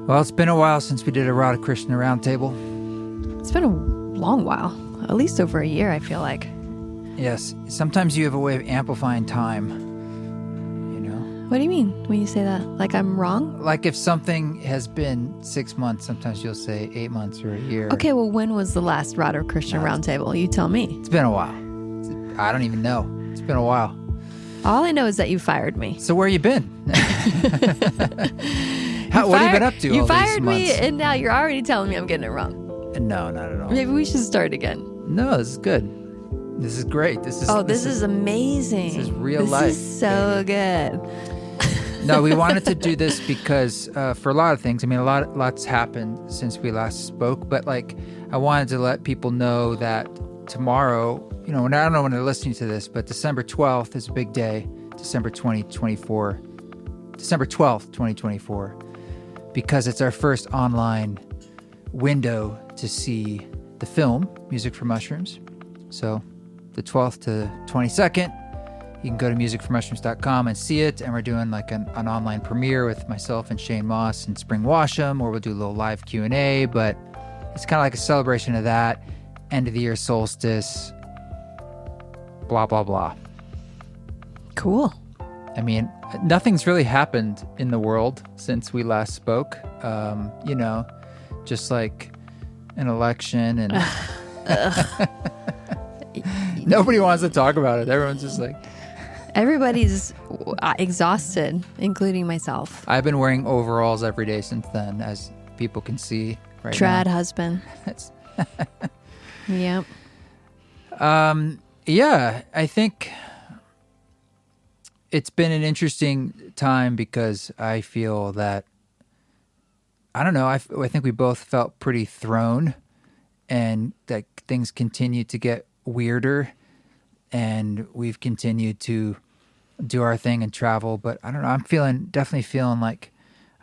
Well, it's been a while since we did a Radha and Krishna Roundtable. It's been a long while, at least over a year, I feel like. Yes, sometimes you have a way of amplifying time, you know? What do you mean when you say that? Like I'm wrong? Like if something has been 6 months, sometimes you'll say 8 months or a year. Okay, well, when was the last Radha and Krishna Roundtable? You tell me. It's been a while. I don't even know. It's been a while. All I know is that you fired me. So where you been? What have you been up to You all fired these me, months? and now you're already telling me I'm getting it wrong. No, not at all. Maybe we should start again. No, this is good. This is great. This is amazing. This is real life. This is so good. No, we wanted to do this because for a lot of things. I mean, lots happened since we last spoke, but like I wanted to let people know that tomorrow, you know, and I don't know when they're listening to this, but December 12th is a big day. December 12th, 2024, because it's our first online window to see the film Music for Mushrooms. So the 12th to 22nd, you can go to musicformushrooms.com and see it. And we're doing like an online premiere with myself and Shane Moss and Spring Washam, or we'll do a little live Q&A, but it's kind of like a celebration of that. End of the year solstice, blah, blah, blah. Cool. I mean, nothing's really happened in the world since we last spoke. You know, just like an election and nobody wants to talk about it. Everyone's just like... Everybody's exhausted, including myself. I've been wearing overalls every day since then, as people can see right Trad now. husband. Yep. Yeah, I think it's been an interesting time because I feel that, I don't know, I think we both felt pretty thrown, and that things continue to get weirder, and we've continued to do our thing and travel. But I don't know, I'm definitely feeling like,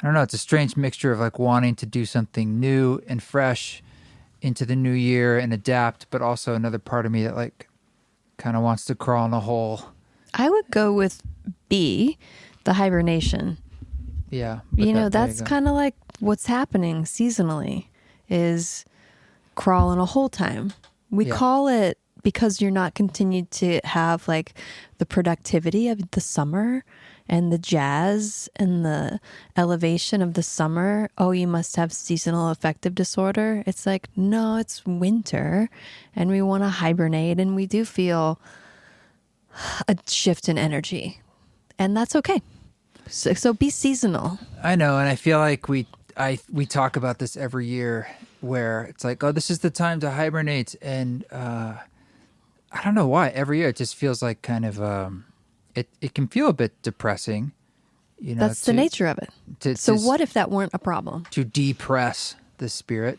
I don't know, it's a strange mixture of like wanting to do something new and fresh into the new year and adapt, but also another part of me that like kind of wants to crawl in a hole. I would go with B, the hibernation. Yeah. You know, that's kind of like what's happening seasonally is crawl in a hole time. We call it because you're not continued to have like the productivity of the summer and the jazz and the elevation of the summer. Oh, you must have seasonal affective disorder. It's like, no, it's winter and we want to hibernate, and we do feel a shift in energy, and that's okay. So be seasonal. I know, and I feel like we talk about this every year, where it's like, oh, this is the time to hibernate, and I don't know why. Every year it just feels like kind of it can feel a bit depressing. You know, that's the nature of it. So what if that weren't a problem? To depress the spirit.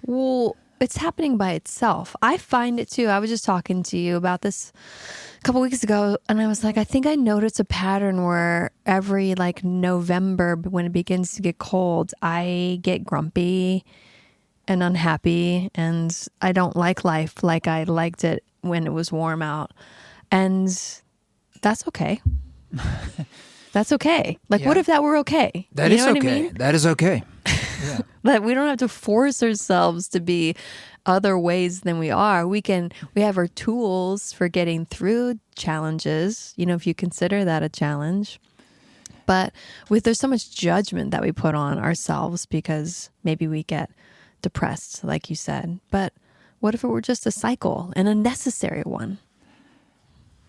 Well, it's happening by itself. I find it too. I was just talking to you about this a couple weeks ago, and I was like, I think I noticed a pattern where every like November, when it begins to get cold, I get grumpy and unhappy, and I don't like life like I liked it when it was warm out. And that's okay. That's okay. Like, what if that were okay? That is okay. I mean? That is okay. Yeah. That we don't have to force ourselves to be other ways than we are. We have our tools for getting through challenges, you know, if you consider that a challenge. But there's so much judgment that we put on ourselves because maybe we get depressed, like you said. But what if it were just a cycle, and a necessary one?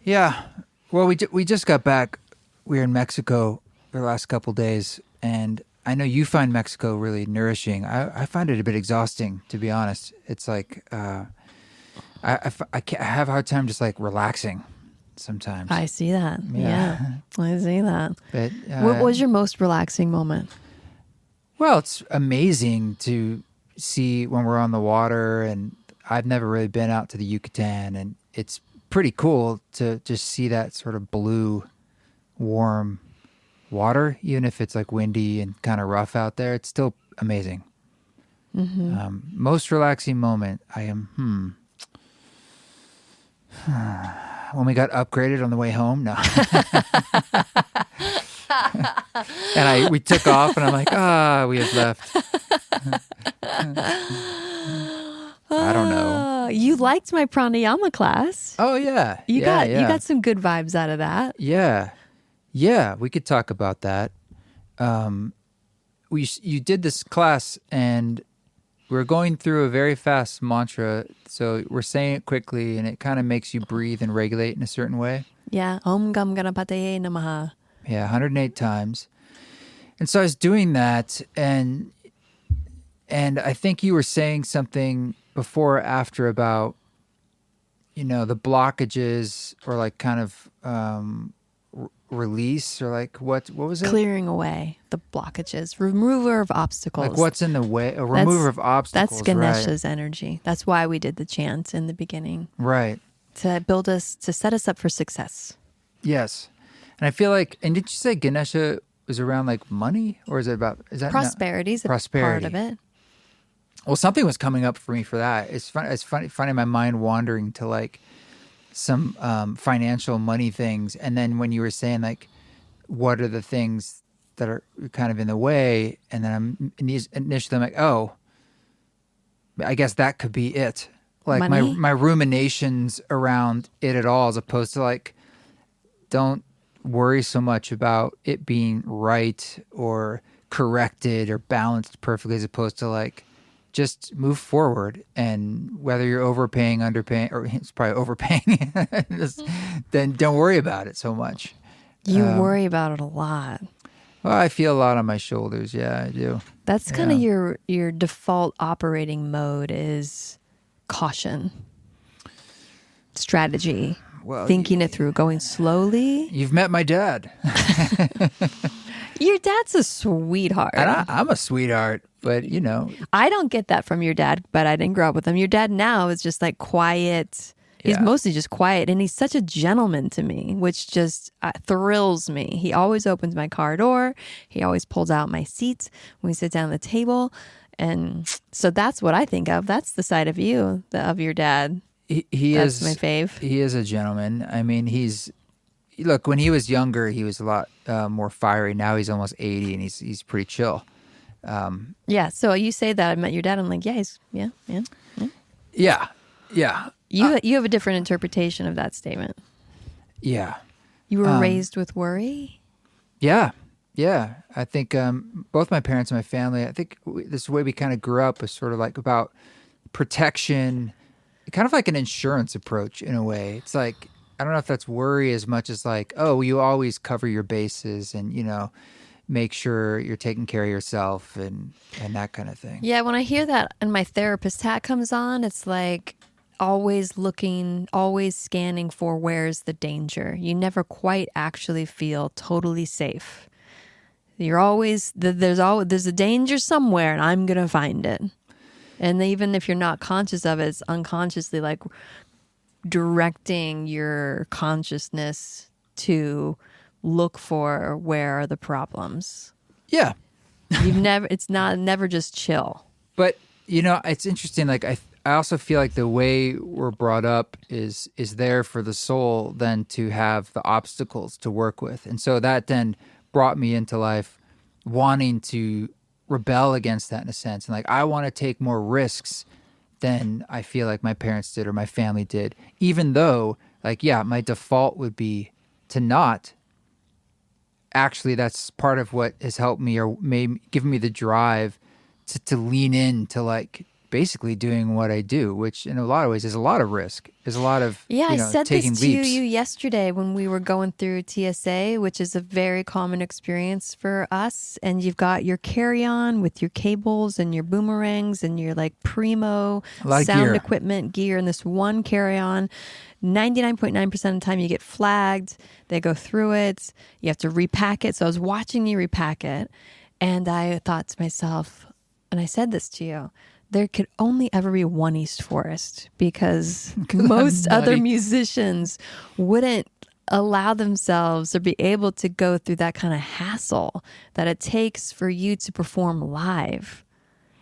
Yeah. Well, we just got back. We were in Mexico the last couple of days, and I know you find Mexico really nourishing. I find it a bit exhausting, to be honest. It's like I have a hard time just like relaxing sometimes. I see that. Yeah. I see that. But what was your most relaxing moment? Well, it's amazing to see when we're on the water, and I've never really been out to the Yucatan, and it's pretty cool to just see that sort of blue, warm water, even if it's like windy and kind of rough out there. It's still amazing. Mm-hmm. Most relaxing moment, when we got upgraded on the way home. No. And we took off, and I'm like, we have left. I don't know. You liked my pranayama class. Oh yeah, You yeah. got some good vibes out of that. Yeah, we could talk about that. You did this class, and we're going through a very fast mantra, so we're saying it quickly, and it kind of makes you breathe and regulate in a certain way. Yeah. Om Gam Ganapataye Namaha. Yeah, 108 times. And so I was doing that, and I think you were saying something before or after about, the blockages, or like kind of release, or like what was it? Clearing away the blockages, remover of obstacles. Like what's in the way? A remover of obstacles. That's Ganesha's energy. That's why we did the chant in the beginning. Right. To set us up for success. Yes. And I feel like, and did you say Ganesha was around like money, or is that prosperity? Is a part of it. Well, something was coming up for me for that. It's funny finding my mind wandering to like some financial money things, and then when you were saying like, what are the things that are kind of in the way, and then initially I'm like, oh, I guess that could be it. Like my ruminations around it at all, as opposed to like, don't worry so much about it being right or corrected or balanced perfectly, as opposed to like, just move forward, and whether you're overpaying, underpaying, or it's probably overpaying, then don't worry about it so much. You worry about it a lot. Well, I feel a lot on my shoulders. Yeah, I do. That's kind of your default operating mode is caution, strategy, thinking it through, going slowly. You've met my dad. Your dad's a sweetheart. And I'm a sweetheart, but I don't get that from your dad, but I didn't grow up with him. Your dad now is just like quiet. He's mostly just quiet, and he's such a gentleman to me, which just thrills me. He always opens my car door. He always pulls out my seat when we sit down at the table. And so that's what I think of. That's the side of you, of your dad. That's my fave. He is a gentleman. I mean, look, when he was younger, he was a lot more fiery. Now he's almost 80, and he's pretty chill. Yeah. So you say that I met your dad. I'm like, yeah. You have a different interpretation of that statement. Yeah. You were raised with worry? Yeah. I think both my parents and my family, I think this way we kind of grew up was sort of like about protection, kind of like an insurance approach in a way. It's like, I don't know if that's worry as much as like, oh, you always cover your bases and, make sure you're taking care of yourself and that kind of thing. Yeah, when I hear that and my therapist hat comes on, it's like always looking, always scanning for where's the danger. You never quite actually feel totally safe. You're always, there's a danger somewhere, and I'm going to find it. And even if you're not conscious of it, it's unconsciously like directing your consciousness to look for where are the problems. Yeah. It's never just chill. But, it's interesting. Like, I also feel like the way we're brought up is there for the soul then to have the obstacles to work with. And so that then brought me into life wanting to rebel against that in a sense. And like, I want to take more risks than I feel like my parents did or my family did, even though like, my default would be to not. Actually, that's part of what has helped me or given me the drive to lean into like basically doing what I do, which in a lot of ways is a lot of risk. There's a lot of I said taking this to leaps. you yesterday when we were going through TSA, which is a very common experience for us. And you've got your carry-on with your cables and your boomerangs and your like primo sound equipment gear, and this one carry-on. 99.9% of the time you get flagged. They go through it. You have to repack it. So I was watching you repack it, and I thought to myself, and I said this to you, there could only ever be one East Forest, because most other musicians wouldn't allow themselves or be able to go through that kind of hassle that it takes for you to perform live.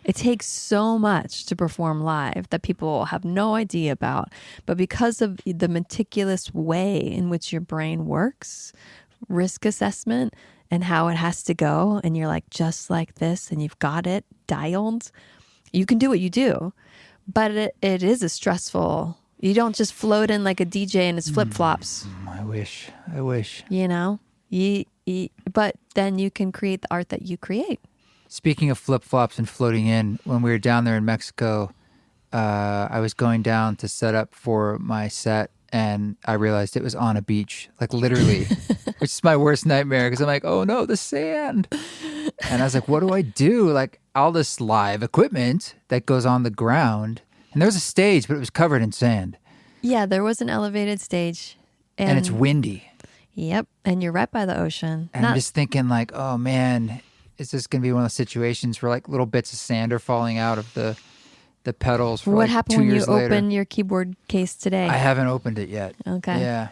It takes so much to perform live that people have no idea about. But because of the meticulous way in which your brain works, risk assessment, and how it has to go, and you're like, just like this, and you've got it dialed, you can do what you do. But it is a stressful, you don't just float in like a DJ and his flip-flops. I wish. You know? But then you can create the art that you create. Speaking of flip-flops and floating in, when we were down there in Mexico, I was going down to set up for my set, and I realized it was on a beach, like literally, which is my worst nightmare because I'm like, oh no, the sand. And I was like, what do I do? Like all this live equipment that goes on the ground, and there was a stage, but it was covered in sand. Yeah, there was an elevated stage. And it's windy. Yep, and you're right by the ocean. And I'm just thinking like, oh man, is this going to be one of those situations where like little bits of sand are falling out of the pedals for what like happened 2 when years you later? opened your keyboard case today? I haven't opened it yet. Okay.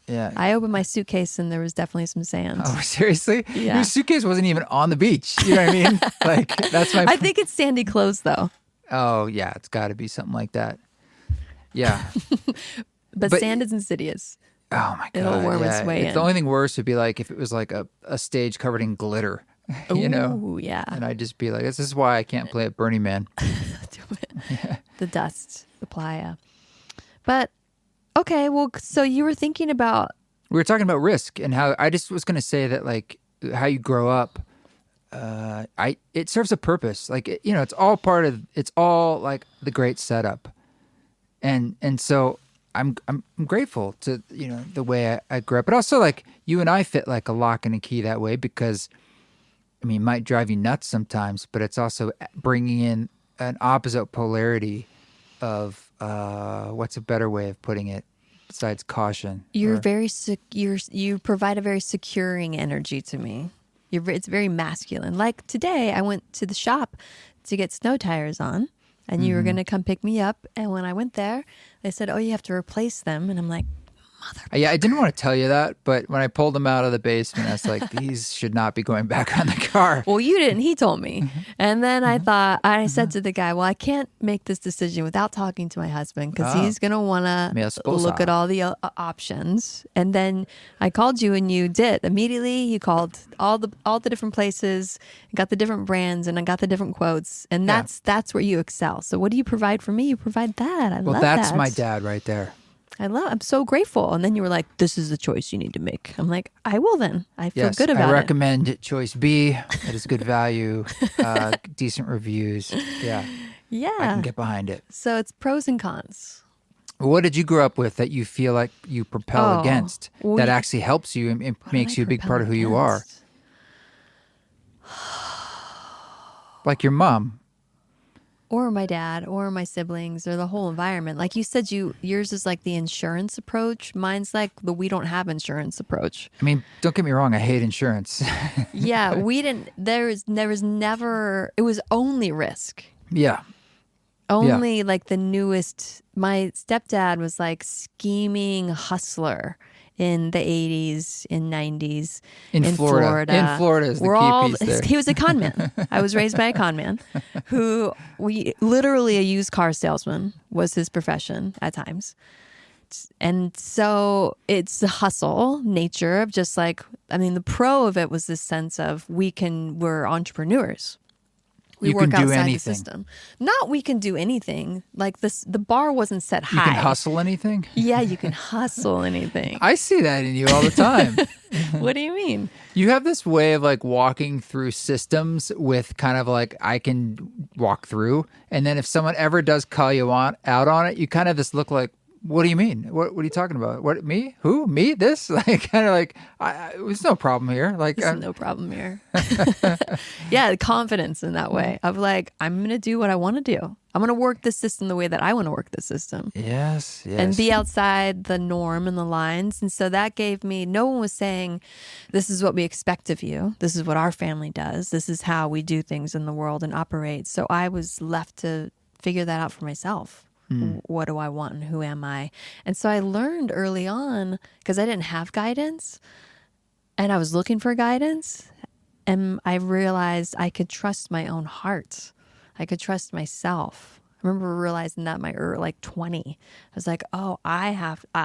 Yeah. I opened my suitcase and there was definitely some sand. Oh, seriously? Yeah. Your suitcase wasn't even on the beach. You know what I mean? Like, that's my... I think it's sandy clothes, though. Oh, yeah. It's got to be something like that. Yeah. But sand is insidious. Oh, my God. It'll worm its way in. The only thing worse would be like if it was like a stage covered in glitter, you know? Ooh, yeah. And I'd just be like, this is why I can't play at Burning Man. Yeah. The dust, the playa. But, okay, well, so you were thinking about... We were talking about risk and how I just was going to say that, like, how you grow up, it serves a purpose. Like, it's all like the great setup. And so I'm grateful to, the way I grew up. But also, like, you and I fit like a lock and a key that way because, I mean, it might drive you nuts sometimes, but it's also bringing in an opposite polarity of, what's a better way of putting it besides caution? You provide a very securing energy to me. It's very masculine. Like today, I went to the shop to get snow tires on, and you were going to come pick me up. And when I went there, they said, oh, you have to replace them. And I'm like, yeah, I didn't want to tell you that, but when I pulled them out of the basement, I was like, these should not be going back on the car. Well, you didn't. He told me. And then I said to the guy, well, I can't make this decision without talking to my husband because he's going to want to look at all the options. And then I called you and you did. Immediately, you called all the different places, got the different brands, and I got the different quotes. And that's where you excel. So what do you provide for me? You provide that. I love that. Well, that's my dad right there. I'm so grateful. And then you were like, this is the choice you need to make. I'm like, I will then. I feel good about it. I recommend choice B. It is good value, decent reviews. Yeah. Yeah. I can get behind it. So it's pros and cons. What did you grow up with that you feel like you propel against that actually helps you and makes you a big part of who you are? Like your mom. Or my dad, or my siblings, or the whole environment. Like you said, yours is like the insurance approach. Mine's like the we don't have insurance approach. I mean, don't get me wrong. I hate insurance. Yeah, we didn't. There was never. It was only risk. Yeah. Only like the newest. My stepdad was like scheming hustler in the 80s and 90s in Florida. In Florida is the key piece there. He was a con man. I was raised by a con man who literally a used car salesman was his profession at times. And so it's the hustle nature of just like, I mean, the pro of it was this sense of we're entrepreneurs. We work outside the system. Not we can do anything. Like the bar wasn't set high. You can hustle anything? Yeah, you can hustle anything. I see that in you all the time. What do you mean? You have this way of like walking through systems with kind of like I can walk through. And then if someone ever does call you out on it, you kind of just look like, what do you mean? What are you talking about? What, me? Who? Me? This? Like, kind of like, there's no problem here. Like, there's no problem here. Yeah, the confidence in that way of like, I'm going to do what I want to do. I'm going to work the system the way that I want to work the system. Yes. And be outside the norm and the lines. And so that gave me, no one was saying, this is what we expect of you. This is what our family does. This is how we do things in the world and operate. So I was left to figure that out for myself. What do I want and who am I? And so I learned early on because I didn't have guidance and I was looking for guidance. And I realized I could trust my own heart. I could trust myself. I remember realizing that in my early 20. I was like, oh,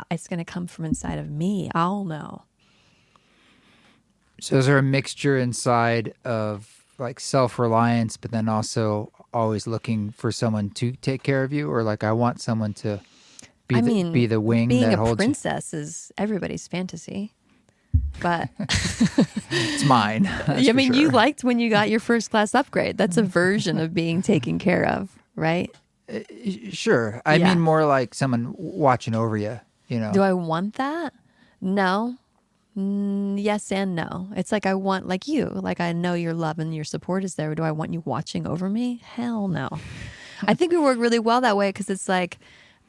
it's going to come from inside of me. I'll know. So is there a mixture inside of like self-reliance, but then also always looking for someone to take care of you, or like I want someone to I mean, be the wing being that a holds you? princess is everybody's fantasy. But It's mine. That's I for mean, sure. you liked when you got your first class upgrade. That's a version of being taken care of, right? Sure. I Yeah. mean more like someone watching over you, you know. Do I want that? No. Yes and no. It's like I want, like you, like I know your love and your support is there. Do I want you watching over me? Hell no. I think we work really well that way because it's like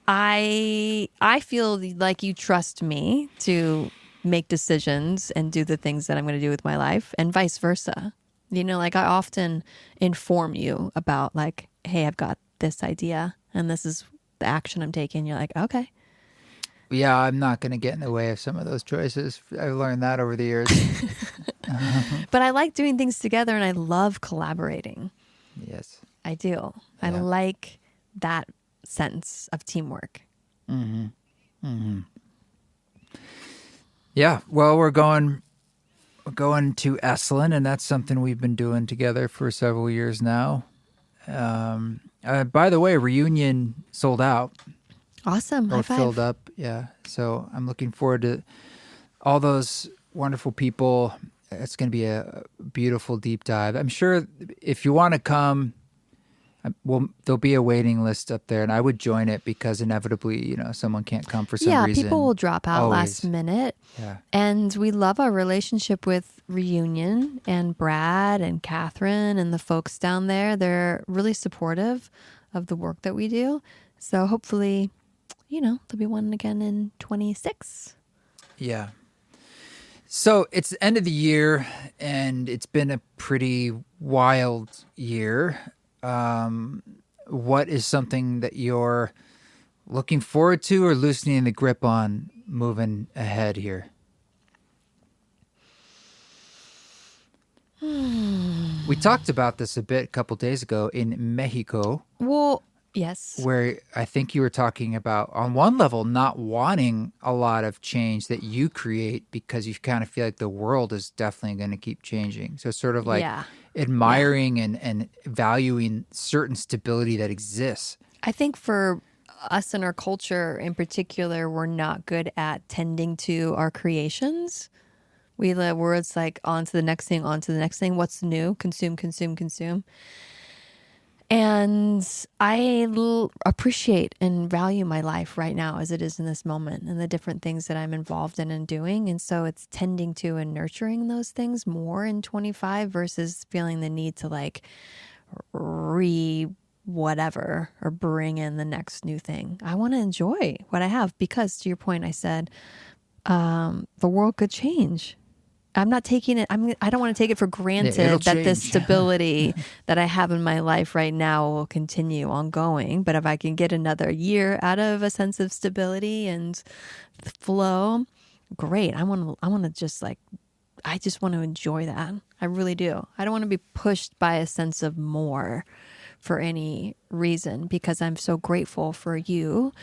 I feel like you trust me to make decisions and do the things that I'm going to do with my life, and vice versa. You know, like I often inform you about like, hey, I've got this idea and this is the action I'm taking. You're like, okay. Yeah, I'm not going to get in the way of some of those choices. I've learned that over the years. But I like doing things together and I love collaborating. Yes. I do. I Yeah. like that sense of teamwork. Yeah. Well, we're going to Esalen, and that's something we've been doing together for several years now. By the way, reunion sold out Awesome. or High five. filled up. Yeah. So I'm looking forward to all those wonderful people. It's going to be a beautiful deep dive. I'm sure if you want to come, well, there'll be a waiting list up there, and I would join it because inevitably, you know, someone can't come for some Yeah, reason. people will drop out Always. last minute. Yeah. And we love our relationship with Reunion and Brad and Catherine and the folks down there. They're really supportive of the work that we do. So hopefully, you know, there'll be one again in 26. Yeah. So it's the end of the year, and it's been a pretty wild year. What is something that you're looking forward to or loosening the grip on moving ahead here? We talked about this a bit a couple days ago in Mexico, Well, yes. where I think you were talking about, on one level, not wanting a lot of change that you create because you kind of feel like the world is definitely going to keep changing. So sort of like Yeah. admiring and valuing certain stability that exists. I think for us and our culture in particular, we're not good at tending to our creations. We live where it's like on to the next thing, on to the next thing. What's new? Consume, consume, consume. And I appreciate and value my life right now as it is in this moment and the different things that I'm involved in and doing. And so it's tending to and nurturing those things more in 25 versus feeling the need to like whatever or bring in the next new thing. I want to enjoy what I have because, to your point, I said the world could change. I'm not taking it. I don't want to take it for granted it'll that this change. stability that I have in my life right now will continue ongoing. But if I can get another year out of a sense of stability and flow, great. I want to just like, I just want to enjoy that. I really do. I don't want to be pushed by a sense of more for any reason because I'm so grateful for you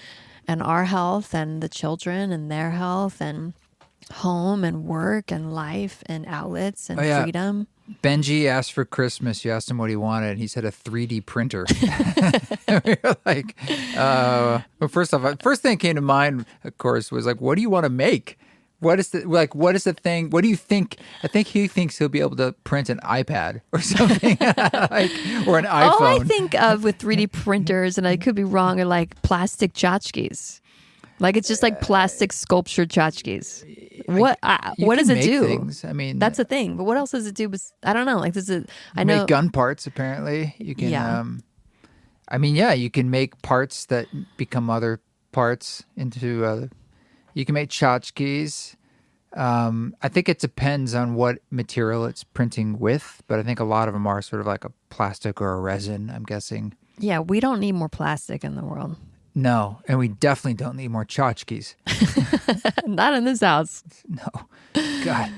and our health and the children and their health and home and work and life and outlets and freedom. Benji asked for Christmas. You asked him what he wanted, and he said a 3D printer. We were like, well, first off, first thing that came to mind, of course, was like, what do you want to make? What is the thing? What do you think? I think he thinks he'll be able to print an iPad or something, or an iPhone. All I think of with 3D printers, and I could be wrong, are like plastic tchotchkes. Like it's just like plastic sculpture tchotchkes. What does it do? Things. I mean, that's a thing. But what else does it do? I don't know. Like this is. I know make gun parts. Apparently, you can. Yeah. You can make parts that become other parts into. You can make tchotchkes. I think it depends on what material it's printing with, but I think a lot of them are sort of like a plastic or a resin, I'm guessing. Yeah, we don't need more plastic in the world. No, and we definitely don't need more tchotchkes. Not in this house. No. God.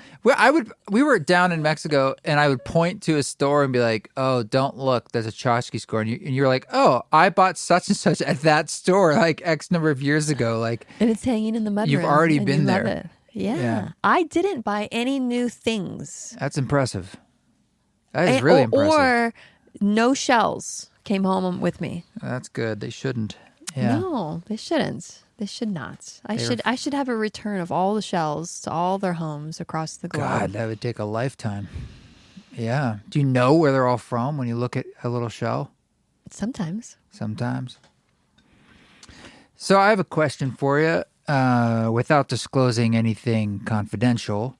We were down in Mexico, and I would point to a store and be like, oh, don't look, there's a tchotchke store. And you're like, oh, I bought such and such at that store like X number of years ago. Like, and it's hanging in the mudroom. You've already been love there. it. Yeah. I didn't buy any new things. That's impressive. That is really impressive. Or no shells came home with me. That's good. They shouldn't. Yeah. No, they shouldn't. They should not. I should have a return of all the shells to all their homes across the globe. God, that would take a lifetime. Yeah. Do you know where they're all from when you look at a little shell? Sometimes. So I have a question for you, without disclosing anything confidential.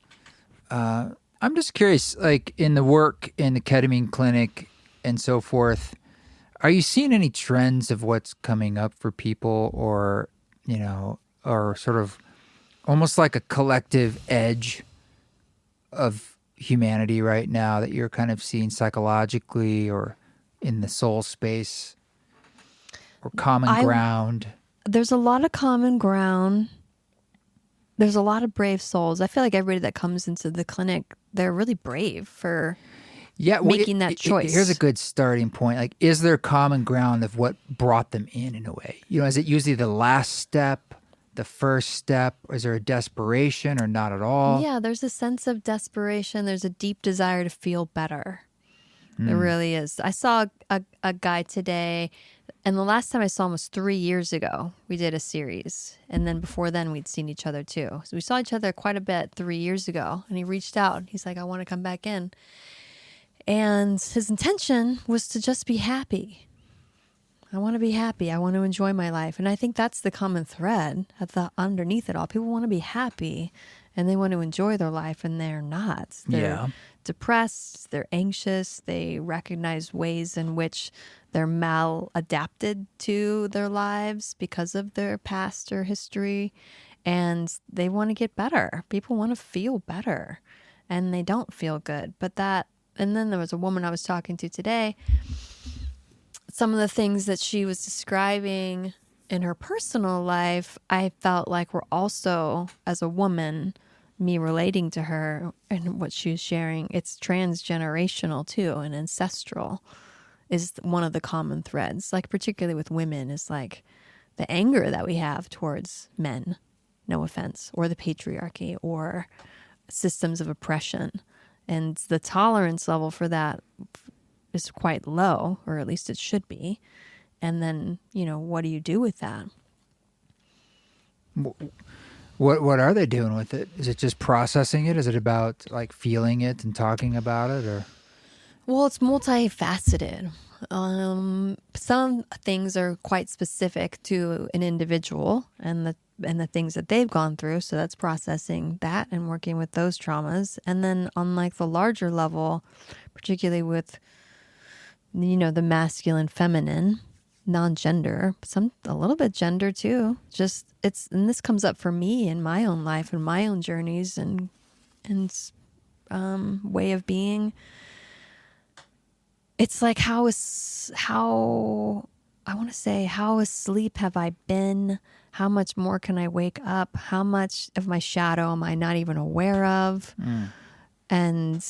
I'm just curious, like in the work in the ketamine clinic and so forth, are you seeing any trends of what's coming up for people, or, or sort of almost like a collective edge of humanity right now that you're kind of seeing psychologically or in the soul space, or common ground? There's a lot of common ground. There's a lot of brave souls. I feel like everybody that comes into the clinic, they're really brave for making that choice. Here's a good starting point. Like, is there common ground of what brought them in a way? Is it usually the last step, the first step? Or is there a desperation or not at all? Yeah, there's a sense of desperation. There's a deep desire to feel better. There really is. I saw a guy today, and the last time I saw him was 3 years ago. We did a series, and then before then we'd seen each other too. So we saw each other quite a bit 3 years ago, and he reached out. He's like, I want to come back in. And his intention was to just be happy. I want to be happy. I want to enjoy my life. And I think that's the common thread underneath it all. People want to be happy, and they want to enjoy their life, and they're not. They're depressed, they're anxious, they recognize ways in which they're maladapted to their lives because of their past or history, and they want to get better. People want to feel better, and they don't feel good. And then there was a woman I was talking to today. Some of the things that she was describing in her personal life, I felt like were also, as a woman, me relating to her and what she was sharing. It's transgenerational too, and ancestral is one of the common threads, like particularly with women, is like the anger that we have towards men, no offense, or the patriarchy or systems of oppression. And the tolerance level for that is quite low, or at least it should be. And then, what do you do with that? What are they doing with it? Is it just processing it? Is it about like feeling it and talking about it, or? Well, it's multifaceted. Some things are quite specific to an individual and the things that they've gone through. So that's processing that and working with those traumas. And then on like the larger level, particularly with, the masculine, feminine, non-gender, a little bit gender too. And this comes up for me in my own life and my own journeys and way of being. It's like how asleep have I been? How much more can I wake up? How much of my shadow am I not even aware of? And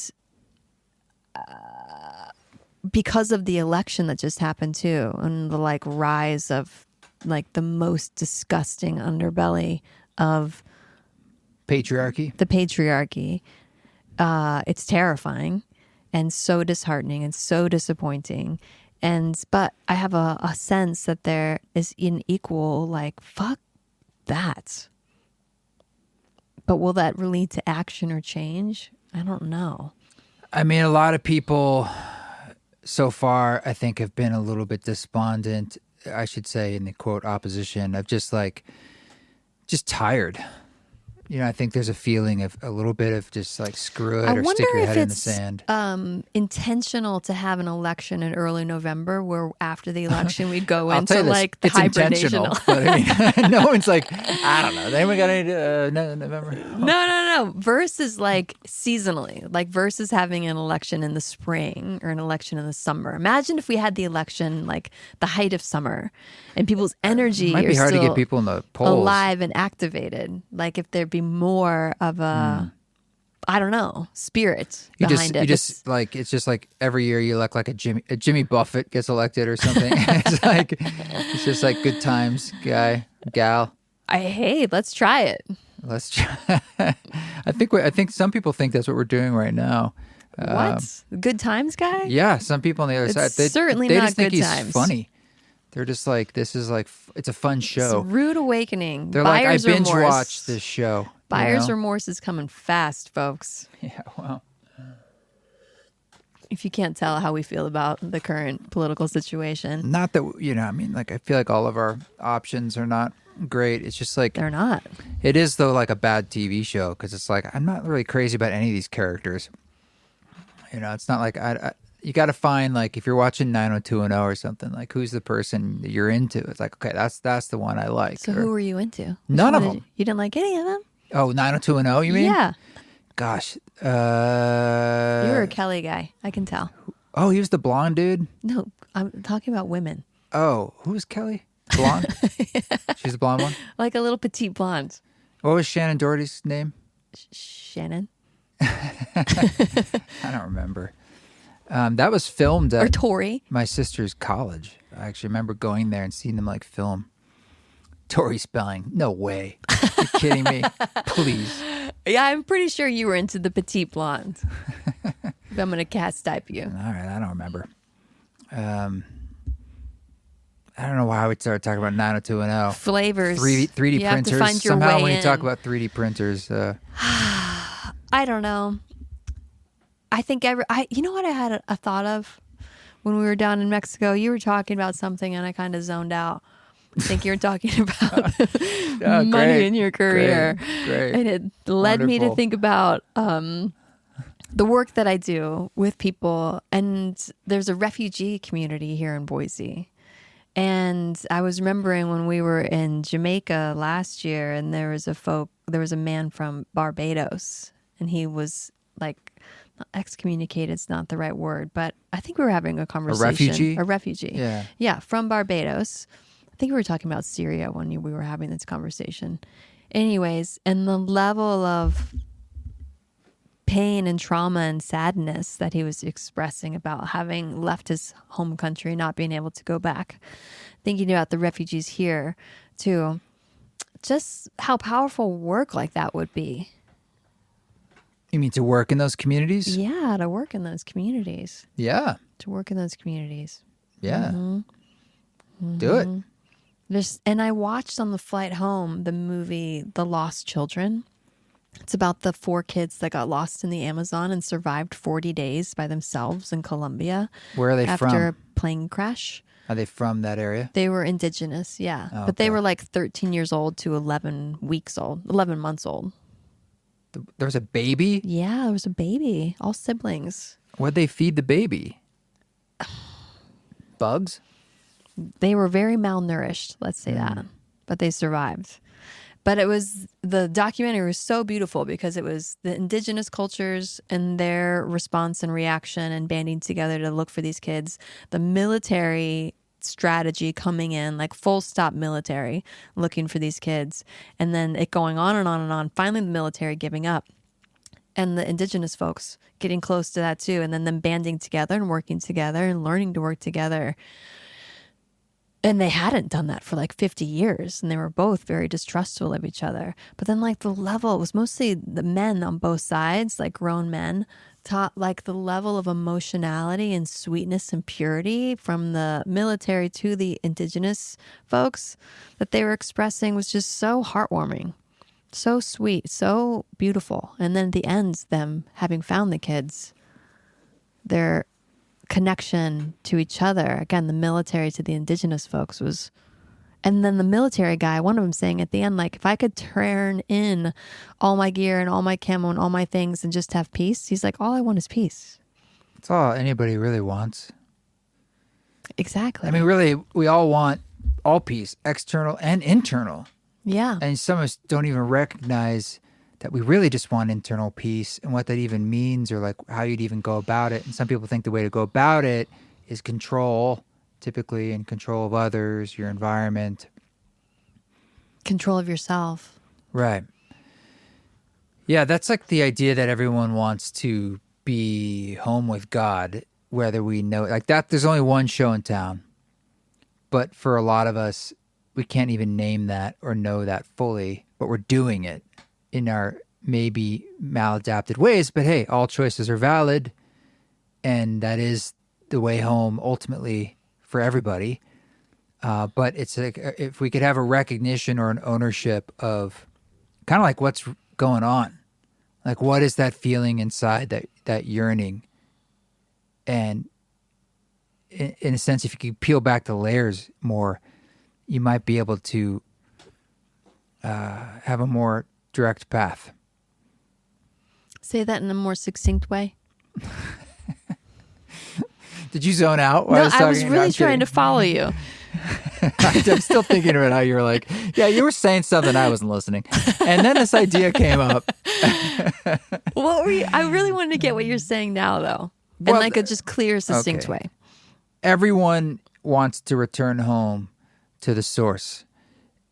because of the election that just happened too, and the like rise of like the most disgusting underbelly of patriarchy, it's terrifying and so disheartening and so disappointing. But I have a sense that there is an equal, like, fuck that. But will that lead to action or change? I don't know. I mean, a lot of people so far, I think, have been a little bit despondent, I should say, in the quote opposition, of just tired. I think there's a feeling of a little bit of just like screw it, or stick your head in the sand. Intentional to have an election in early November, where after the election we'd go into like the hibernation. But I mean, no one's like, I don't know. Has anyone got any November? No. Versus like seasonally, like versus having an election in the spring or an election in the summer. Imagine if we had the election like the height of summer, and people's energy might be hard to get people in the polls alive and activated. Like if there'd be more of a, I don't know, spirit behind it. It's just like every year you elect like a Jimmy Buffett gets elected or something. It's just like good times, guy, gal. Hey, let's try it. Let's try. I think some people think that's what we're doing right now. What? Good times guy? Yeah, some people on the other side. Certainly they not just think good he's times. funny. They're just like, this is like, it's a fun It's show. a rude awakening. They're Buyer's like, I binge remorse. watched this show. Buyer's remorse is coming fast, folks. Yeah, well. If you can't tell how we feel about the current political situation. Not that, I mean, like, I feel like all of our options are not great. It's just like, They're not. it is, though, like a bad TV show because it's like, I'm not really crazy about any of these characters. It's not like you got to find, like, if you're watching 90210 or something, like, who's the person that you're into? It's like, okay, that's the one I like. So who were you into? None of them. You didn't like any of them? Oh, 90210, you mean? Yeah. Gosh. You were a Kelly guy. I can tell. Oh, he was the blonde dude? No, I'm talking about women. Oh, who's Kelly? Blonde? She's the blonde one? Like a little petite blonde. What was Shannon Doherty's name? Shannon? I don't remember. That was filmed at Or Tori. my sister's college. I actually remember going there and seeing them like film. Tori Spelling. No way. You're kidding me? Please. Yeah, I'm pretty sure you were into the petite blonde. I'm going to cast type you. All right, I don't remember. I don't know why we started talking about 90210. Flavors. 3D You printers. have to find your Somehow way when you talk in. about 3D printers, I don't know. I think you know what I had a thought of when we were down in Mexico? You were talking about something and I kind of zoned out. I think you were talking about money great, in your career. Great. And it led me to Wonderful. think about the work that I do with people. And there's a refugee community here in Boise. And I was remembering when we were in Jamaica last year and there was a man from Barbados and he was like, excommunicated is not the right word, but I think we were having a conversation. A refugee? Yeah. Yeah, from Barbados. I think we were talking about Syria when we were having this conversation. Anyways, and the level of pain and trauma and sadness that he was expressing about having left his home country, not being able to go back. Thinking about the refugees here, too. Just how powerful work like that would be. you mean to work in those communities? Yeah, to work in those communities. Yeah. To work in those communities. Yeah. Mm-hmm. Do it. And I watched on the flight home the movie The Lost Children. It's about the 4 kids that got lost in the Amazon and survived 40 days by themselves in Colombia. Where are they after from? a plane crash. Are they from that area? They were indigenous, yeah. Oh, but they okay. were like 13 years old to 11 months old. There was a baby? Yeah, there was a baby. All siblings. What'd they feed the baby? Bugs? They were very malnourished, let's say that. But they survived. But the documentary was so beautiful because it was the indigenous cultures and their response and reaction and banding together to look for these kids. The military strategy coming in, like full stop military, looking for these kids. And then it going on and on and on. Finally, the military giving up. And the indigenous folks getting close to that too. And then them banding together and working together and learning to work together. And they hadn't done that for like 50 years. And they were both very distrustful of each other. But then like the level, it was mostly the men on both sides, like grown men, taught like the level of emotionality and sweetness and purity from the military to the indigenous folks that they were expressing was just so heartwarming, so sweet, so beautiful. And then at the end, them having found the kids, their connection to each other, again, the military to the indigenous folks was, and then the military guy, one of them saying at the end, like, if I could turn in all my gear and all my camo and all my things and just have peace, he's like, all I want is peace. That's all anybody really wants. Exactly. I mean, really, we all want all peace, external and internal. Yeah. And some of us don't even recognize that we really just want internal peace and what that even means or like how you'd even go about it. And some people think the way to go about it is control, typically, and control of others, your environment. Control of yourself. Right. Yeah, that's like the idea that everyone wants to be home with God, whether we know like that. There's only one show in town. But for a lot of us, we can't even name that or know that fully, but we're doing it. in our maybe maladapted ways, but hey, all choices are valid, and that is the way home ultimately for everybody. But it's like if we could have a recognition or an ownership of kind of like what's going on, like what is that feeling inside, that yearning, and in a sense, if you could peel back the layers more, you might be able to have a more direct path. Say that in a more succinct way. Did you zone out? No, I was really trying to follow you. I'm still thinking about how you were like, yeah, you were saying something, I wasn't listening. And then this idea came up. What were you? I really wanted to get what you're saying now, though. Well, in like a just clear, succinct okay. way. Everyone wants to return home to the source.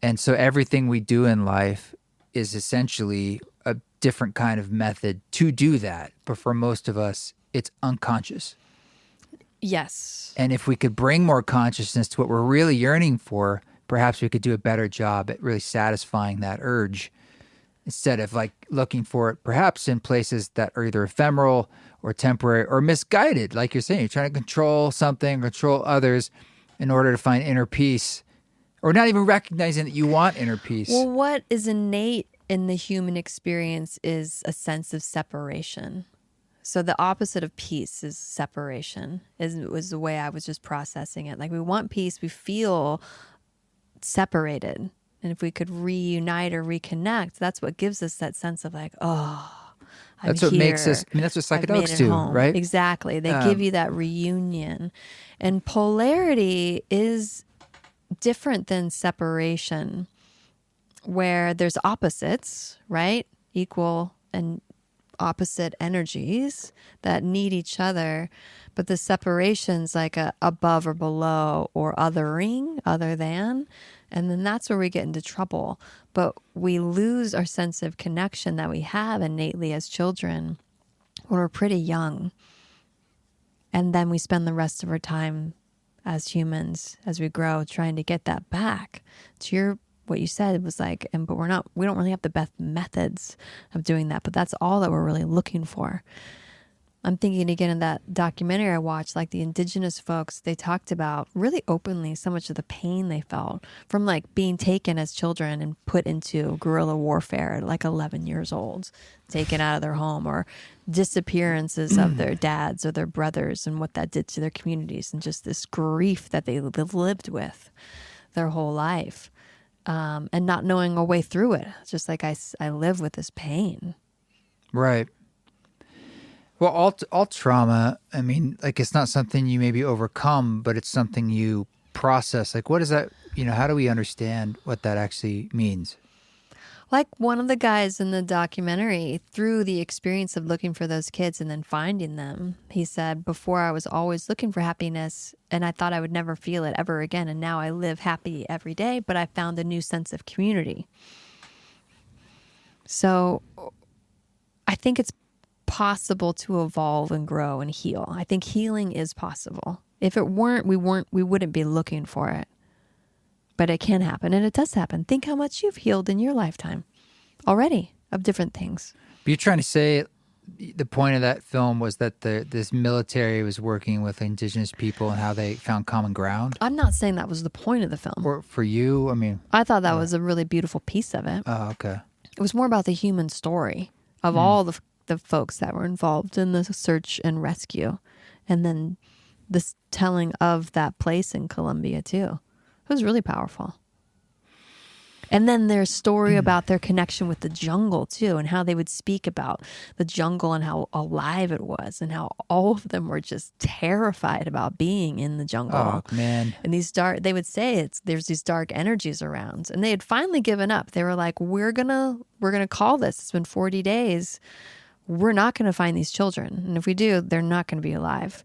And so everything we do in life is essentially a different kind of method to do that. But for most of us, it's unconscious. Yes. And if we could bring more consciousness to what we're really yearning for, perhaps we could do a better job at really satisfying that urge instead of like looking for it perhaps in places that are either ephemeral or temporary or misguided. Like you're saying, you're trying to control something, control others in order to find inner peace, or not even recognizing that you want inner peace. Well, what is innate in the human experience is a sense of separation. So the opposite of peace is separation, was the way I was just processing it. Like we want peace, we feel separated. And if we could reunite or reconnect, that's what gives us that sense of like, oh, that's what makes us, I mean, that's what psychedelics do, right? Exactly. They give you that reunion. And polarity is different than separation, where there's opposites, right? Equal and opposite energies that need each other, but the separation's like a above or below or othering, other than, and then that's where we get into trouble. But we lose our sense of connection that we have innately as children when we're pretty young, and then we spend the rest of our time as humans as we grow trying to get that back. To your what you said was like, but we don't really have the best methods of doing that, but that's all that we're really looking for. I'm thinking again in that documentary I watched, like the indigenous folks, they talked about really openly so much of the pain they felt from like being taken as children and put into guerrilla warfare at like 11 years old, taken out of their home, or disappearances of their dads or their brothers and what that did to their communities, and just this grief that they lived with their whole life. And not knowing a way through it. It's just like I live with this pain. Right. Well, all trauma, I mean, like it's not something you maybe overcome, but it's something you process. Like what is that, how do we understand what that actually means? Like one of the guys in the documentary, through the experience of looking for those kids and then finding them, he said, before I was always looking for happiness and I thought I would never feel it ever again. And now I live happy every day, but I found a new sense of community. So I think it's possible to evolve and grow and heal. I think healing is possible. If it weren't, we wouldn't be looking for it. But it can happen, and it does happen. Think how much you've healed in your lifetime already of different things. But you're trying to say the point of that film was that this military was working with indigenous people and how they found common ground? I'm not saying that was the point of the film. Or for you, I mean... I thought that was a really beautiful piece of it. Oh, okay. It was more about the human story of all the folks that were involved in the search and rescue. And then this telling of that place in Colombia, too. It was really powerful. And then their story about their connection with the jungle, too, and how they would speak about the jungle and how alive it was and how all of them were just terrified about being in the jungle. Oh, man. And they would say there's these dark energies around. And they had finally given up. They were like, we're gonna call this. It's been 40 days. We're not going to find these children. And if we do, they're not going to be alive.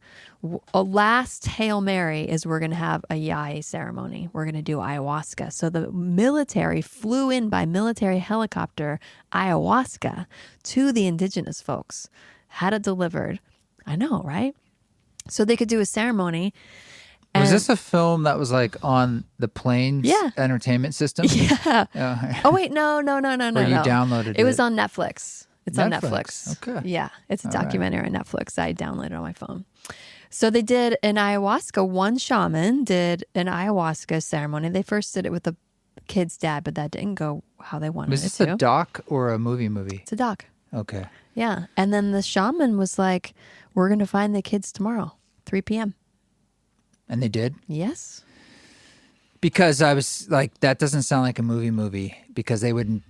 A last Hail Mary is we're going to have a Yai ceremony. We're going to do ayahuasca. So the military flew in by military helicopter ayahuasca to the indigenous folks, had it delivered. I know, right? So they could do a ceremony. Was this a film that was like on the plane's Yeah. entertainment system? Yeah. Oh, Oh wait, no. Or you downloaded it? It was on Netflix. It's on Netflix. Netflix. Okay. Yeah, it's a All right. documentary on Netflix. I downloaded it on my phone. So they did an ayahuasca. One shaman did an ayahuasca ceremony. They first did it with the kid's dad, but that didn't go how they wanted Was it this to. a doc or a movie? It's a doc. Okay. Yeah. And then the shaman was like, we're going to find the kids tomorrow, 3 p.m. And they did? Yes. Because I was like, that doesn't sound like a movie because they wouldn't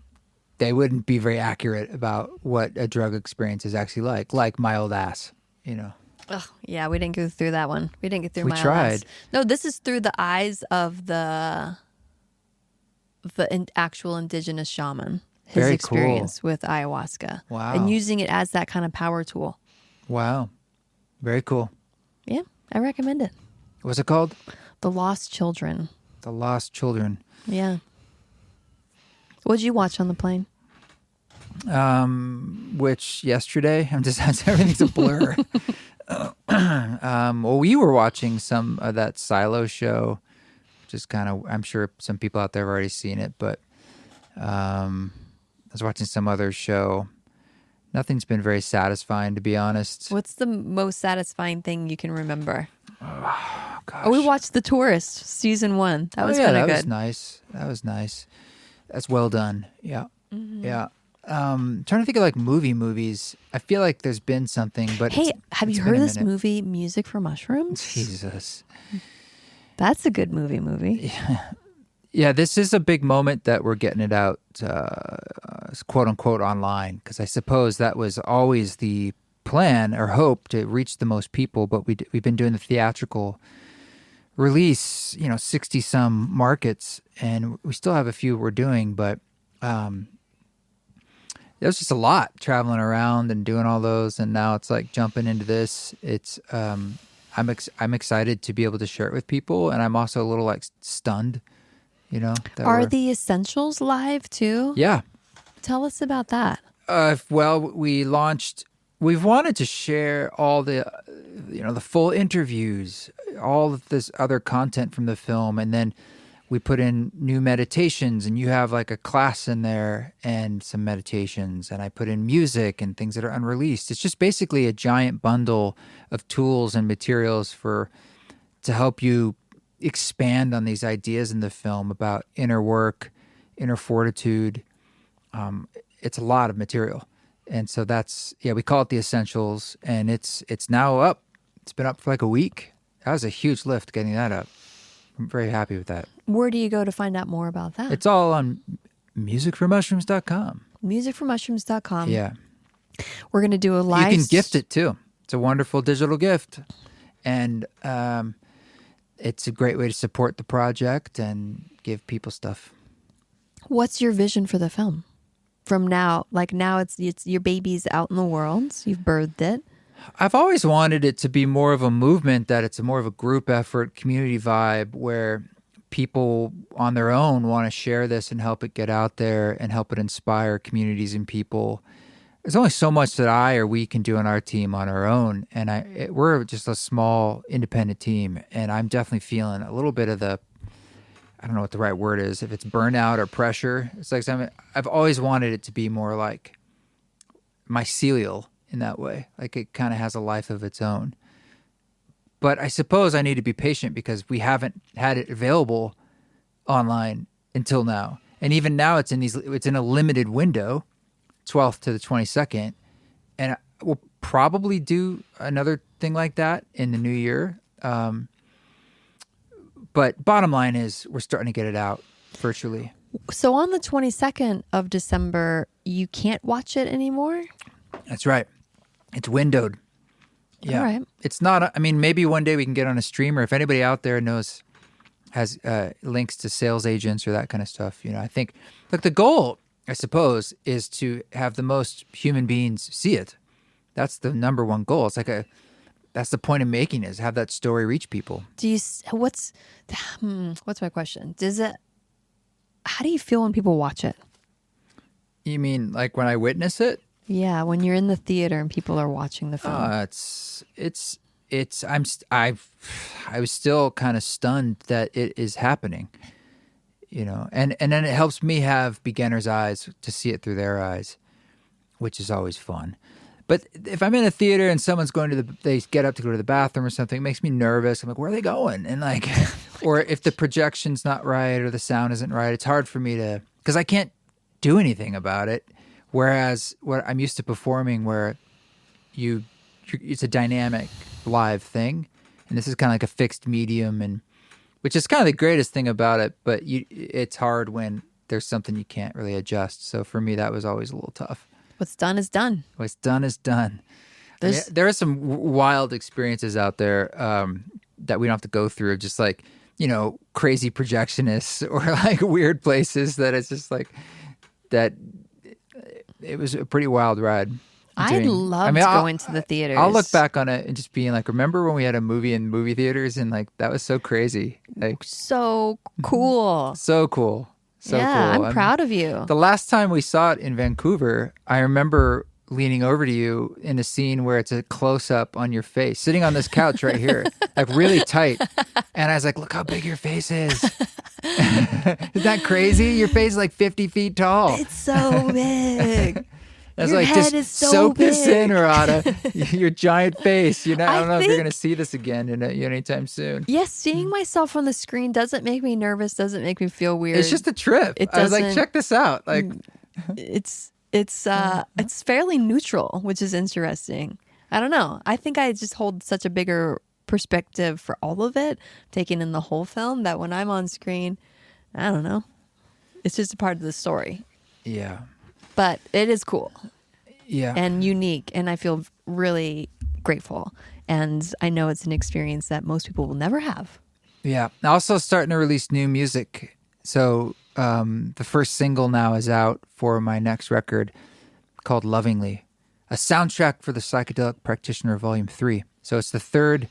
be very accurate about what a drug experience is actually like my old ass, you know. Oh, yeah, we didn't go through that one. We didn't get through We my tried. last. No, this is through the eyes of the actual indigenous shaman. His Very experience with ayahuasca. Wow. And using it as that kind of power tool. Wow. Very cool. Yeah, I recommend it. What's it called? The Lost Children. The Lost Children. Yeah. What'd you watch on the plane? Which yesterday, everything's a blur. Well, we were watching some of that Silo show, just kind of, I'm sure some people out there have already seen it, but I was watching some other show. Nothing's been very satisfying, to be honest. What's the most satisfying thing you can remember? Oh, gosh. Oh, we watched The Tourist, season 1. That was kind of good. That was nice. That's well done. Yeah. Mm-hmm. Yeah. Trying to think of like movies. I feel like there's been something, but hey, have you heard been a this minute. movie, Music for Mushrooms? Jesus. That's a good movie. Yeah, this is a big moment that we're getting it out, quote unquote, online, because I suppose that was always the plan or hope to reach the most people. But we've been doing the theatrical release, 60 some markets, and we still have a few we're doing, but it was just a lot traveling around and doing all those, and now it's like jumping into this. It's I'm excited to be able to share it with people, and I'm also a little like stunned. That Are the Essentials live too? Yeah. Tell us about that. Well, we've wanted to share all the, the full interviews, all of this other content from the film. And then we put in new meditations, and you have like a class in there and some meditations. And I put in music and things that are unreleased. It's just basically a giant bundle of tools and materials to help you expand on these ideas in the film about inner work, inner fortitude. It's a lot of material. And so we call it the Essentials, and it's now up. It's been up for like a week. That was a huge lift getting that up. I'm very happy with that. Where do you go to find out more about that? It's all on musicformushrooms.com. Musicformushrooms.com. Yeah. We're going to do a live... You can gift it too. It's a wonderful digital gift. And it's a great way to support the project and give people stuff. What's your vision for the film? From now, like now it's your baby's out in the world. You've birthed it. I've always wanted it to be more of a movement, that it's more of a group effort, community vibe, where people on their own want to share this and help it get out there and help it inspire communities and people. There's only so much that I or we can do on our team on our own, and we're just a small independent team, and I'm definitely feeling a little bit of I don't know what the right word is, if it's burnout or pressure. It's like I've always wanted it to be more like mycelial in that way, like it kind of has a life of its own. But I suppose I need to be patient because we haven't had it available online until now, and even now it's in a limited window. 12th to the 22nd, and we'll probably do another thing like that in the new year. But bottom line is we're starting to get it out virtually. So on the 22nd of December, you can't watch it anymore? That's right. It's windowed. Yeah. All right. It's not, maybe one day we can get on a streamer. If anybody out there has links to sales agents or that kind of stuff, I think, look, the goal, I suppose, is to have the most human beings see it. That's the number one goal. It's like that's the point of making, is have that story reach people. What's my question? How do you feel when people watch it? You mean like when I witness it? Yeah, when you're in the theater and people are watching the film. I was still kind of stunned that it is happening, and then it helps me have beginner's eyes to see it through their eyes, which is always fun. But if I'm in a theater and someone's they get up to go to the bathroom or something, it makes me nervous. I'm like, where are they going? And like, or if the projection's not right or the sound isn't right, it's hard for me because I can't do anything about it. Whereas what I'm used to performing, where it's a dynamic live thing, and this is kind of like a fixed medium, and which is kind of the greatest thing about it. But it's hard when there's something you can't really adjust. So for me, that was always a little tough. What's done is done. What's done is done. There are some wild experiences out there that we don't have to go through, just like, crazy projectionists or like weird places that it's just like that. It was a pretty wild ride. I loved going to the theaters. I'll look back on it and just being like, remember when we had a movie in movie theaters, and like that was so crazy. Like so cool. So cool. So yeah, cool. I'm proud of you. The last time we saw it in Vancouver, I remember leaning over to you in a scene where it's a close-up on your face, sitting on this couch right here, like really tight. And I was like, look how big your face is. Isn't that crazy? Your face is like 50 feet tall. It's so big. That's your like, head just is so soak big. this in, Radha. Your giant face. I don't know if you're going to see this again anytime soon. Yes, seeing myself on the screen doesn't make me nervous, doesn't make me feel weird. It's just a trip. I was like, check this out. Like, it's fairly neutral, which is interesting. I don't know. I think I just hold such a bigger perspective for all of it, taking in the whole film, that when I'm on screen, I don't know. It's just a part of the story. Yeah. But it is cool. Yeah. And unique. And I feel really grateful. And I know it's an experience that most people will never have. Yeah. Also starting to release new music. So the first single now is out for my next record called Lovingly, a soundtrack for the Psychedelic Practitioner Volume 3. So it's the third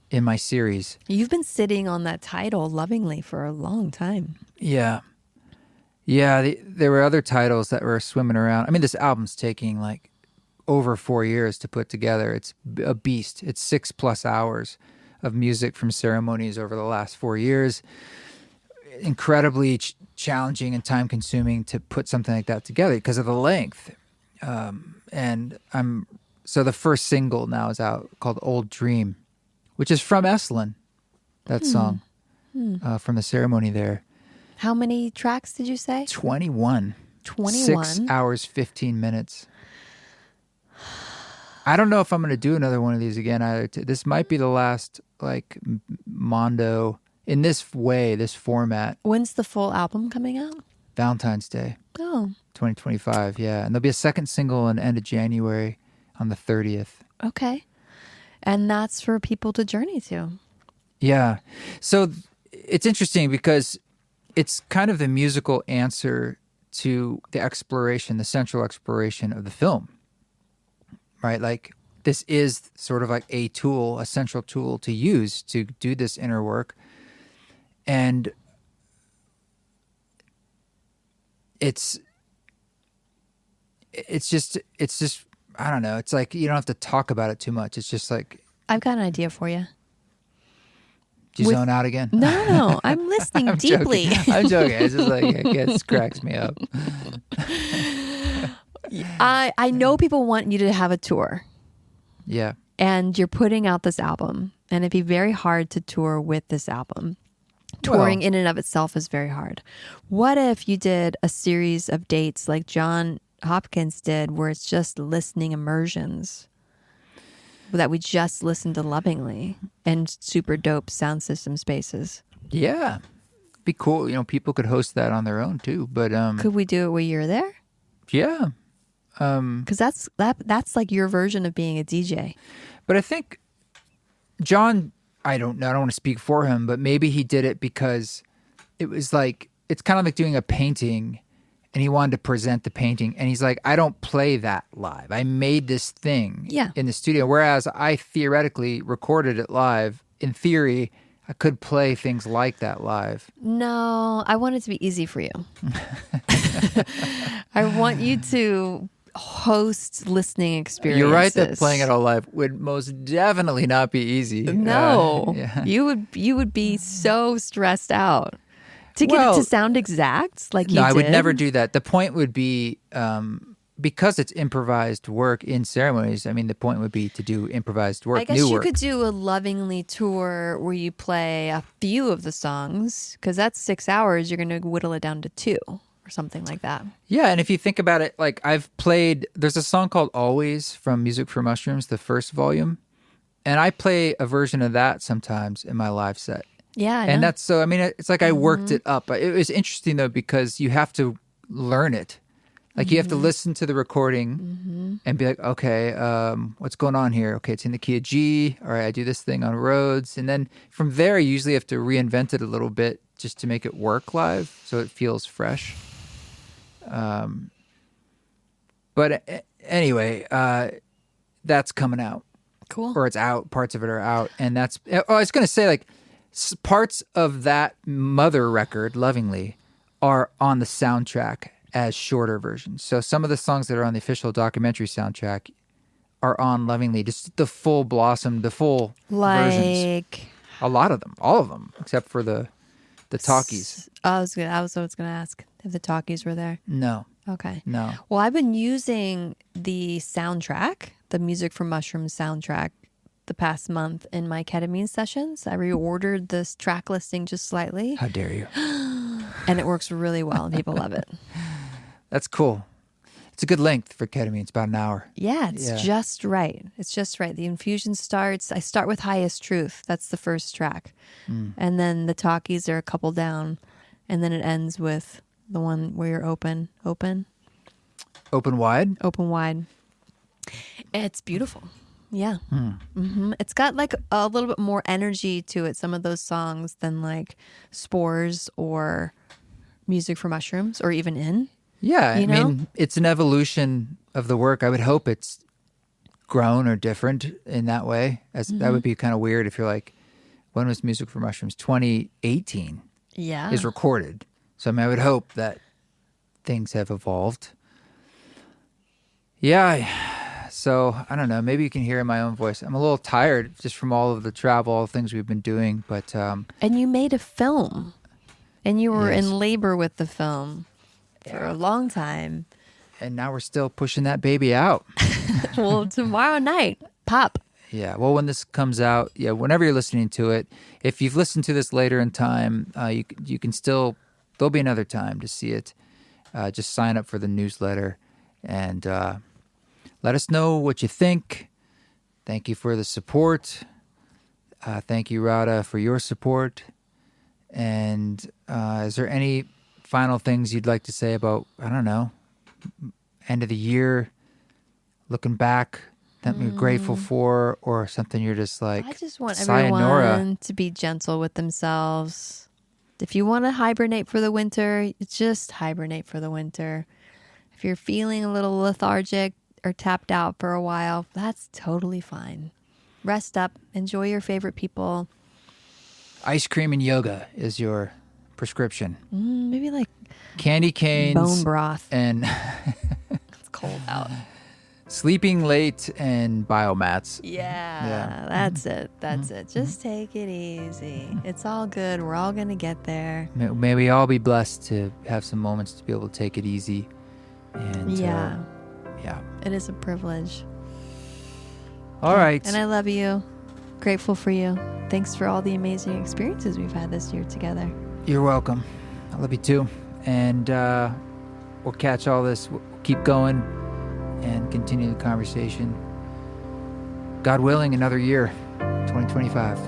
in my series. You've been sitting on that title, Lovingly, for a long time. Yeah. Yeah, there were other titles that were swimming around. I mean, this album's taking like over 4 years to put together. It's a beast. It's 6+ hours of music from ceremonies over the last 4 years. Incredibly challenging and time-consuming to put something like that together because of the length. So the first single now is out called Old Dream, which is from Esalen, that song from the ceremony there. How many tracks did you say? 21. 21? 6 hours, 15 minutes. I don't know if I'm going to do another one of these again either. This might be the last, like, Mondo in this way, this format. When's the full album coming out? Valentine's Day. Oh. 2025, yeah. And there'll be a second single in the end of January on the 30th. Okay. And that's for people to journey to. Yeah. So it's interesting because it's kind of the musical answer to the exploration, the central exploration of the film, right? Like this is sort of like a tool, a central tool to use to do this inner work. And it's just, I don't know. It's like, you don't have to talk about it too much. It's just like, I've got an idea for you. Do you zone out again? No, I'm listening deeply. I'm joking. It's just like, it gets cracks me up. I know people want you to have a tour. Yeah. And you're putting out this album. And it'd be very hard to tour with this album. Touring in and of itself is very hard. What if you did a series of dates like John Hopkins did, where it's just listening immersions? That we just listen to lovingly and super dope sound system spaces. Yeah. Be cool. People could host that on their own too, but could we do it while you're there? Yeah. Cuz that's like your version of being a DJ. But I think John, I don't want to speak for him, but maybe he did it because it was like, it's kind of like doing a painting and he wanted to present the painting. And he's like, I don't play that live. I made this thing in the studio. Whereas I theoretically recorded it live. In theory, I could play things like that live. No, I want it to be easy for you. I want you to host listening experiences. You're right that playing it all live would most definitely not be easy. No, Yeah. you would be so stressed out to get it Well, to sound exact like you No, did. I would never do that. The point would be because it's improvised work in ceremonies. I mean, the point would be to do improvised work, I guess new you work. could do a lovingly tour where you play a few of the songs, because that's 6 hours. You're going to whittle it down to 2 or something like that. Yeah, and if you think about it, like I've played, there's a song called Always from Music for Mushrooms, the first volume, and I play a version of that sometimes in my live set. Yeah, I And know. that's so, I mean, it's like I worked it up. It was interesting though, because you have to learn it. Like you have to listen to the recording and be like, okay, what's going on here? Okay, it's in the key of G. All right, I do this thing on Rhodes. And then from there, you usually have to reinvent it a little bit just to make it work live so it feels fresh. But anyway, that's coming out. Cool. Or it's out. Parts of it are out. And that's, I was going to say, like, parts of that mother record, Lovingly, are on the soundtrack as shorter versions. So some of the songs that are on the official documentary soundtrack are on Lovingly, just the full Blossom, the full versions. Like A lot of them, all of them, except for the talkies. I was going to ask if the talkies were there. No, Okay. no. Well, I've been using the soundtrack, the Music from Mushrooms soundtrack, the past month in my ketamine sessions. I reordered this track listing just slightly, How dare you? and it works really well, and people love it. That's cool. It's a good length for ketamine. It's about an hour. Yeah, it's Yeah. just right. It's just right. The infusion starts. I start with Highest Truth. That's the first track. And then the talkies are a couple down. And then it ends with the one where you're open Open wide? wide. It's beautiful. Yeah. It's got like a little bit more energy to it, some of those songs, than like Spores or Music for Mushrooms or even In. Yeah, I You know? mean, it's an evolution of the work. I would hope it's grown or different in that way. As that would be kind of weird if you're like, when was Music for Mushrooms? 2018 Yeah. is recorded. So I mean, I would hope that things have evolved. Yeah, so I don't know. Maybe you can hear in my own voice. I'm a little tired just from all of the travel, all the things we've been doing. But And you made a film. And you were Yes. in labor with the film for a long time. and now we're still pushing that baby out. Well, tomorrow night, pop. Yeah. Well, when this comes out, yeah, whenever you're listening to it, if you've listened to this later in time, you can still, there'll be another time to see it. Just sign up for the newsletter and let us know what you think. Thank you for the support. Thank you, Radha, for your support. And is there any final things you'd like to say about, I don't know, end of the year, looking back, that you're grateful for, or something you're just like, I just want sayonara. everyone to be gentle with themselves. If you want to hibernate for the winter, just hibernate for the winter. If you're feeling a little lethargic or tapped out for a while, that's totally fine. Rest up, enjoy your favorite people. Ice cream and yoga is your prescription. Maybe like Candy canes. bone broth. And It's cold out. sleeping late and biomats. Yeah, that's it. That's it. Just take it easy. It's all good. We're all going to get there. May we all be blessed to have some moments to be able to take it easy. And Yeah, yeah. it is a privilege. All right. And I love you. Grateful for you. Thanks for all the amazing experiences we've had this year together. You're welcome. I love you too. And we'll catch all this. We'll keep going and continue the conversation. God willing, another year, 2025.